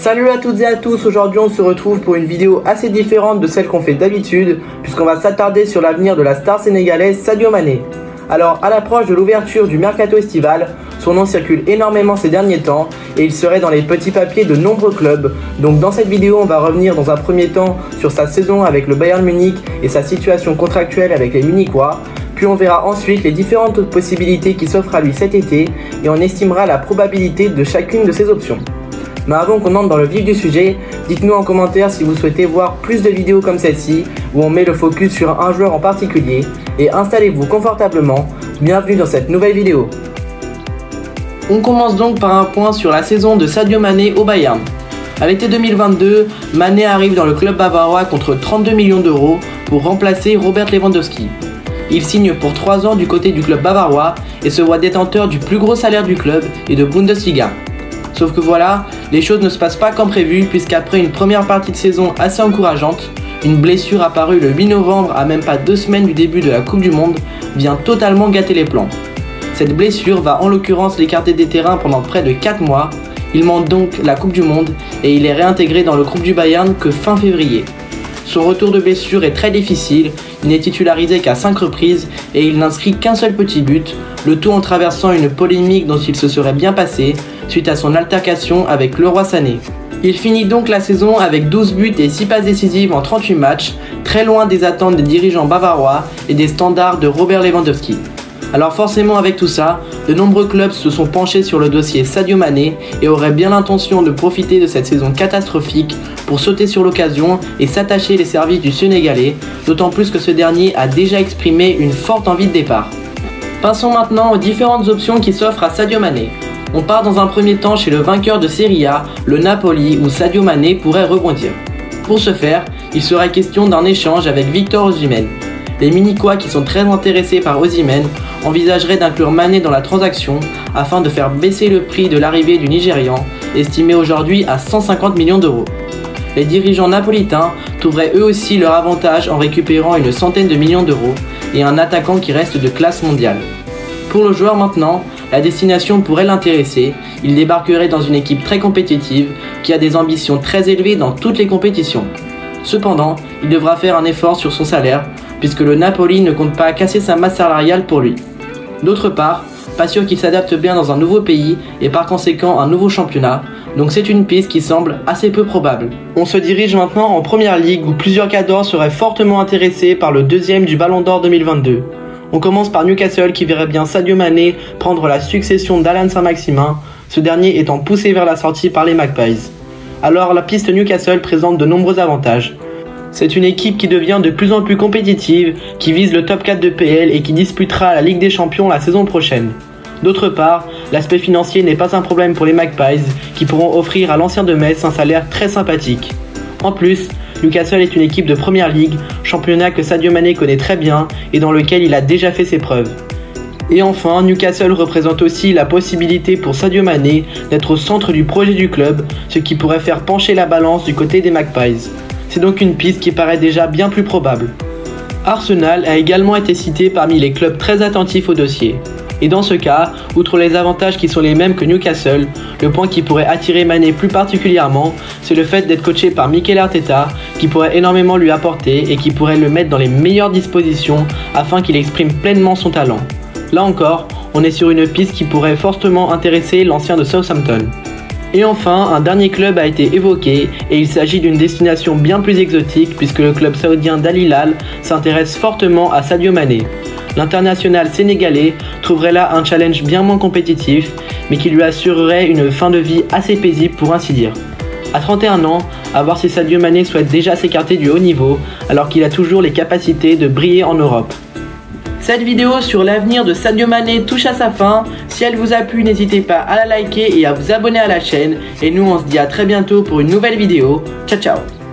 Salut à toutes et à tous, aujourd'hui on se retrouve pour une vidéo assez différente de celle qu'on fait d'habitude, puisqu'on va s'attarder sur l'avenir de la star sénégalaise Sadio Mané. Alors à l'approche de l'ouverture du mercato estival, son nom circule énormément ces derniers temps et il serait dans les petits papiers de nombreux clubs. Donc dans cette vidéo on va revenir dans un premier temps sur sa saison avec le Bayern Munich et sa situation contractuelle avec les Munichois. Puis on verra ensuite les différentes possibilités qui s'offrent à lui cet été et on estimera la probabilité de chacune de ces options. Mais avant qu'on entre dans le vif du sujet, dites-nous en commentaire si vous souhaitez voir plus de vidéos comme celle-ci où on met le focus sur un joueur en particulier et installez-vous confortablement, bienvenue dans cette nouvelle vidéo. On commence donc par un point sur la saison de Sadio Mané au Bayern. À l'été 2022, Mané arrive dans le club bavarois contre 32 millions d'euros pour remplacer Robert Lewandowski. Il signe pour 3 ans du côté du club bavarois et se voit détenteur du plus gros salaire du club et de Bundesliga. Sauf que voilà, les choses ne se passent pas comme prévu puisqu'après une première partie de saison assez encourageante, une blessure apparue le 8 novembre à même pas 2 semaines du début de la Coupe du Monde vient totalement gâter les plans. Cette blessure va en l'occurrence l'écarter des terrains pendant près de 4 mois, il manque donc la Coupe du Monde et il est réintégré dans le groupe du Bayern que fin février. Son retour de blessure est très difficile, il n'est titularisé qu'à 5 reprises et il n'inscrit qu'un seul petit but, le tout en traversant une polémique dont il se serait bien passé suite à son altercation avec Leroy Sané. Il finit donc la saison avec 12 buts et 6 passes décisives en 38 matchs, très loin des attentes des dirigeants bavarois et des standards de Robert Lewandowski. Alors forcément avec tout ça, de nombreux clubs se sont penchés sur le dossier Sadio Mané et auraient bien l'intention de profiter de cette saison catastrophique pour sauter sur l'occasion et s'attacher les services du Sénégalais, d'autant plus que ce dernier a déjà exprimé une forte envie de départ. Passons maintenant aux différentes options qui s'offrent à Sadio Mané. On part dans un premier temps chez le vainqueur de Serie A, le Napoli, où Sadio Mané pourrait rebondir. Pour ce faire, il serait question d'un échange avec Victor Osimhen. Les Munichois, qui sont très intéressés par Osimhen, envisageraient d'inclure Mané dans la transaction afin de faire baisser le prix de l'arrivée du Nigérian, estimé aujourd'hui à 150 millions d'euros. Les dirigeants napolitains trouveraient eux aussi leur avantage en récupérant une centaine de millions d'euros et un attaquant qui reste de classe mondiale. Pour le joueur maintenant, la destination pourrait l'intéresser, il débarquerait dans une équipe très compétitive qui a des ambitions très élevées dans toutes les compétitions. Cependant, il devra faire un effort sur son salaire puisque le Napoli ne compte pas casser sa masse salariale pour lui. D'autre part, pas sûr qu'il s'adapte bien dans un nouveau pays et par conséquent un nouveau championnat, donc c'est une piste qui semble assez peu probable. On se dirige maintenant en Première Ligue où plusieurs cadors seraient fortement intéressés par le deuxième du Ballon d'Or 2022. On commence par Newcastle qui verrait bien Sadio Mané prendre la succession d'Alan Saint-Maximin, ce dernier étant poussé vers la sortie par les Magpies. Alors la piste Newcastle présente de nombreux avantages. C'est une équipe qui devient de plus en plus compétitive, qui vise le top 4 de PL et qui disputera la Ligue des Champions la saison prochaine. D'autre part, l'aspect financier n'est pas un problème pour les Magpies, qui pourront offrir à l'ancien de Metz un salaire très sympathique. En plus, Newcastle est une équipe de Première Ligue, championnat que Sadio Mané connaît très bien et dans lequel il a déjà fait ses preuves. Et enfin, Newcastle représente aussi la possibilité pour Sadio Mané d'être au centre du projet du club, ce qui pourrait faire pencher la balance du côté des Magpies. C'est donc une piste qui paraît déjà bien plus probable. Arsenal a également été cité parmi les clubs très attentifs au dossier. Et dans ce cas, outre les avantages qui sont les mêmes que Newcastle, le point qui pourrait attirer Mané plus particulièrement, c'est le fait d'être coaché par Mikel Arteta, qui pourrait énormément lui apporter et qui pourrait le mettre dans les meilleures dispositions afin qu'il exprime pleinement son talent. Là encore, on est sur une piste qui pourrait fortement intéresser l'ancien de Southampton. Et enfin, un dernier club a été évoqué et il s'agit d'une destination bien plus exotique puisque le club saoudien d'Al Hilal s'intéresse fortement à Sadio Mané. L'international sénégalais trouverait là un challenge bien moins compétitif mais qui lui assurerait une fin de vie assez paisible pour ainsi dire. À 31 ans, à voir si Sadio Mané souhaite déjà s'écarter du haut niveau alors qu'il a toujours les capacités de briller en Europe. Cette vidéo sur l'avenir de Sadio Mané touche à sa fin. Si elle vous a plu, n'hésitez pas à la liker et à vous abonner à la chaîne. Et nous, on se dit à très bientôt pour une nouvelle vidéo. Ciao ciao.